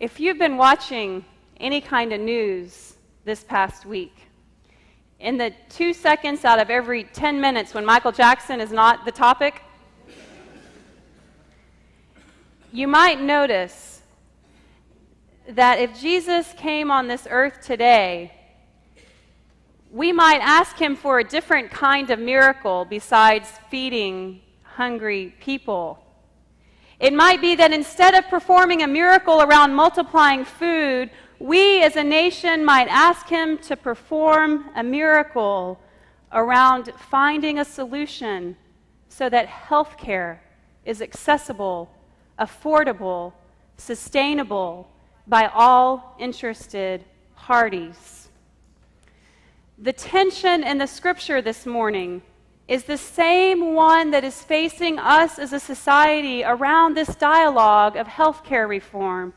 If you've been watching any kind of news this past week, in the 2 seconds out of every 10 minutes when Michael Jackson is not the topic, you might notice that if Jesus came on this earth today, we might ask him for a different kind of miracle besides feeding hungry people. It might be that instead of performing a miracle around multiplying food, we as a nation might ask him to perform a miracle around finding a solution so that health care is accessible, affordable, sustainable by all interested parties. The tension in the scripture this morning is the same one that is facing us as a society around this dialogue of healthcare reform.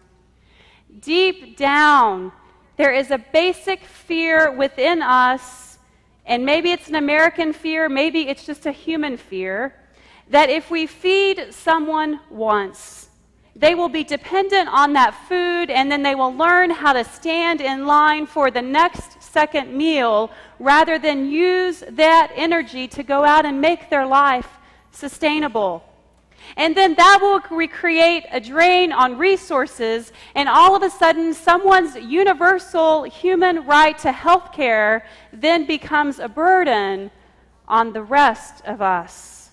Deep down, there is a basic fear within us, and maybe it's an American fear, maybe it's just a human fear, that if we feed someone once, they will be dependent on that food, and then they will learn how to stand in line for the next second meal rather than use that energy to go out and make their life sustainable. And then that will recreate a drain on resources, and all of a sudden someone's universal human right to health care then becomes a burden on the rest of us.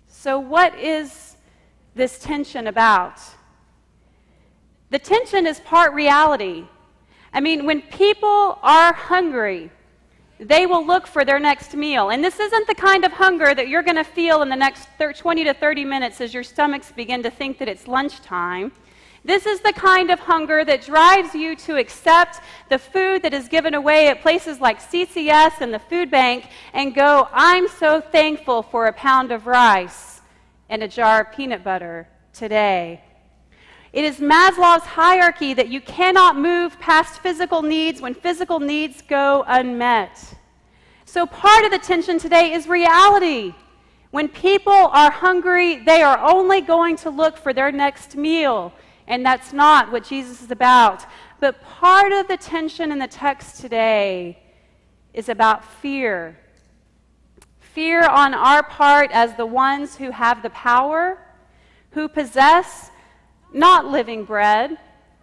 So what is this tension about? The tension is part reality. I mean, when people are hungry, they will look for their next meal. And this isn't the kind of hunger that you're going to feel in the next 20 to 30 minutes as your stomachs begin to think that it's lunchtime. This is the kind of hunger that drives you to accept the food that is given away at places like CCS and the food bank and go, I'm so thankful for a pound of rice and a jar of peanut butter today. It is Maslow's hierarchy that you cannot move past physical needs when physical needs go unmet. So part of the tension today is reality. When people are hungry, they are only going to look for their next meal, and that's not what Jesus is about. But part of the tension in the text today is about fear. Fear on our part as the ones who have the power, who possess not living bread,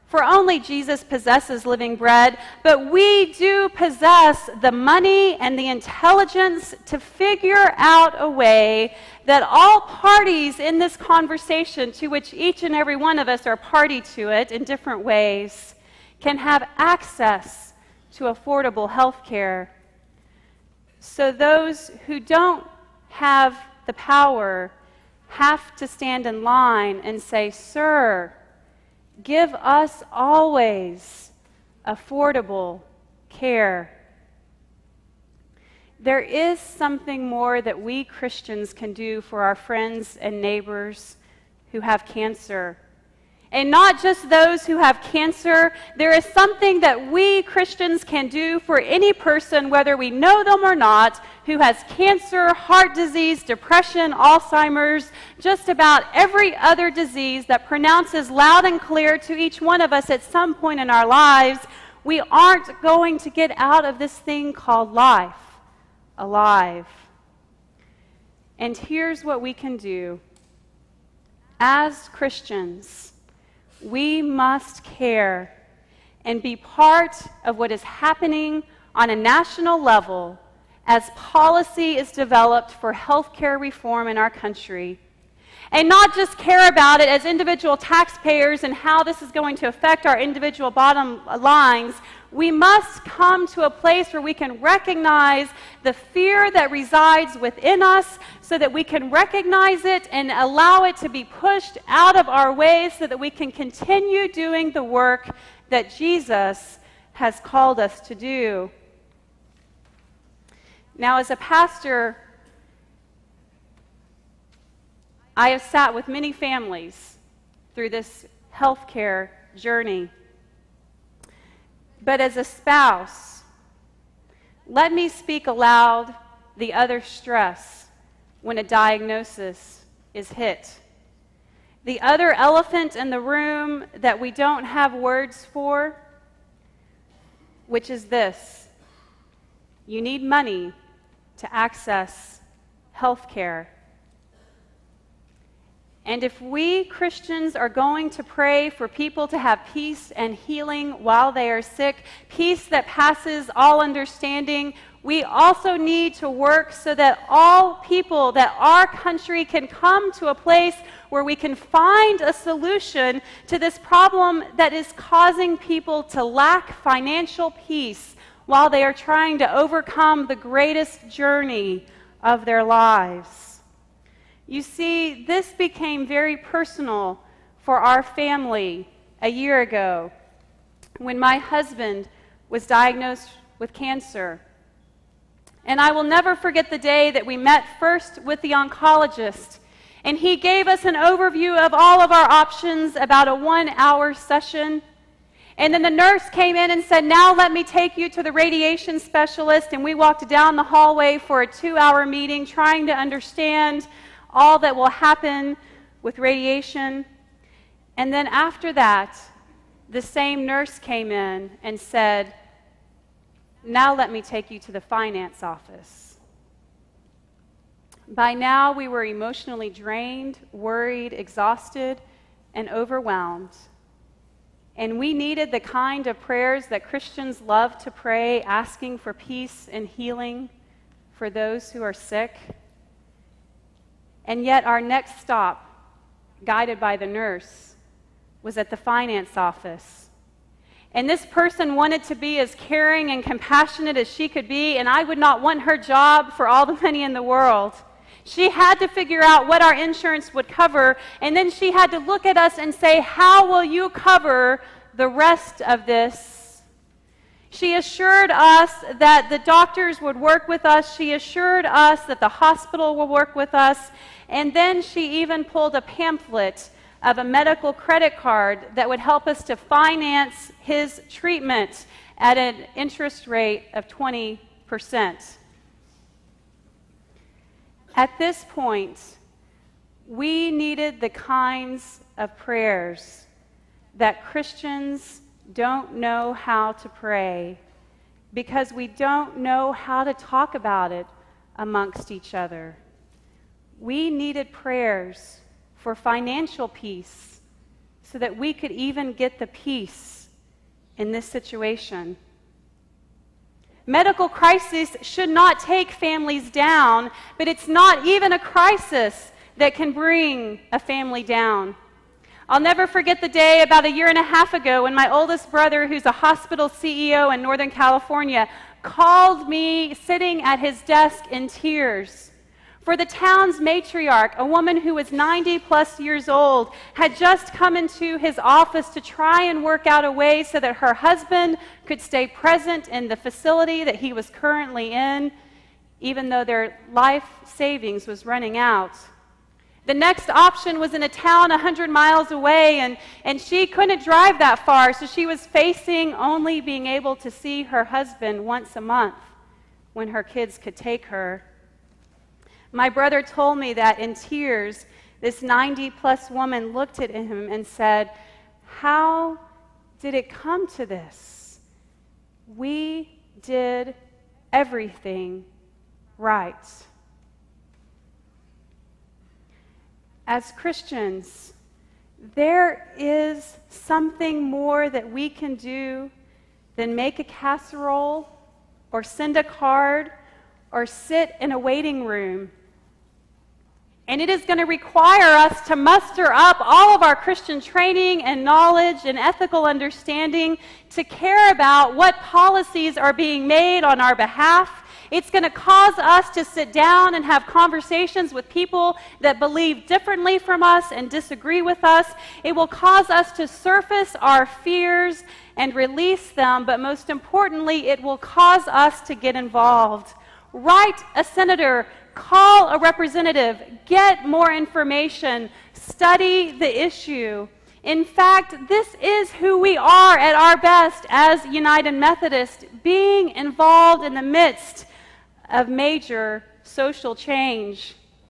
for only Jesus possesses living bread, but we do possess the money and the intelligence to figure out a way that all parties in this conversation, to which each and every one of us are party to it in different ways, can have access to affordable health care. So those who don't have the power have to stand in line and say, "Sir, give us always affordable care." There is something more that we Christians can do for our friends and neighbors who have cancer. And not just those who have cancer, there is something that we Christians can do for any person, whether we know them or not, who has cancer, heart disease, depression, Alzheimer's, just about every other disease that pronounces loud and clear to each one of us at some point in our lives, we aren't going to get out of this thing called life alive. And here's what we can do. As Christians, we must care and be part of what is happening on a national level as policy is developed for healthcare reform in our country. And not just care about it as individual taxpayers and how this is going to affect our individual bottom lines. We must come to a place where we can recognize the fear that resides within us so that we can recognize it and allow it to be pushed out of our ways so that we can continue doing the work that Jesus has called us to do. Now, as a pastor, I have sat with many families through this healthcare journey. But as a spouse, let me speak aloud the other stress when a diagnosis is hit. the other elephant in the room that we don't have words for, which is this: you need money to access health care. And if we Christians are going to pray for people to have peace and healing while they are sick, peace that passes all understanding, we also need to work so that all people, that our country can come to a place where we can find a solution to this problem that is causing people to lack financial peace while they are trying to overcome the greatest journey of their lives. You see, this became very personal for our family a year ago when my husband was diagnosed with cancer. And I will never forget the day that we met first with the oncologist, and he gave us an overview of all of our options, about a 1-hour session. And then the nurse came in and said, "Now let me take you to the radiation specialist." And we walked down the hallway for a 2-hour meeting trying to understand all that will happen with radiation. And then after that, the same nurse came in and said, "Now let me take you to the finance office." By now, we were emotionally drained, worried, exhausted, and overwhelmed. And we needed the kind of prayers that Christians love to pray, asking for peace and healing for those who are sick. And yet our next stop, guided by the nurse, was at the finance office. And this person wanted to be as caring and compassionate as she could be, and I would not want her job for all the money in the world. She had to figure out what our insurance would cover, and then she had to look at us and say, "How will you cover the rest of this?" She assured us that the doctors would work with us. She assured us that the hospital will work with us. And then she even pulled a pamphlet of a medical credit card that would help us to finance his treatment at an interest rate of 20%. At this point, we needed the kinds of prayers that Christians don't know how to pray because we don't know how to talk about it amongst each other. We needed prayers for financial peace so that we could even get the peace in this situation. Medical crises should not take families down, but it's not even a crisis that can bring a family down. I'll never forget the day about a year and a half ago when my oldest brother, who's a hospital CEO in Northern California, called me sitting at his desk in tears. For the town's matriarch, a woman who was 90+ years old, had just come into his office to try and work out a way so that her husband could stay present in the facility that he was currently in, even though their life savings was running out. The next option was in a town 100 miles away, and she couldn't drive that far, so she was facing only being able to see her husband once a month when her kids could take her. My brother told me that in tears, this 90+ woman looked at him and said, "How did it come to this? We did everything right." As Christians, there is something more that we can do than make a casserole or send a card or sit in a waiting room. And it is going to require us to muster up all of our Christian training and knowledge and ethical understanding to care about what policies are being made on our behalf. It's going to cause us to sit down and have conversations with people that believe differently from us and disagree with us. It will cause us to surface our fears and release them, but most importantly, it will cause us to get involved. Write a senator, call a representative, get more information, study the issue. In fact, this is who we are at our best as United Methodist, being involved in the midst of major social change.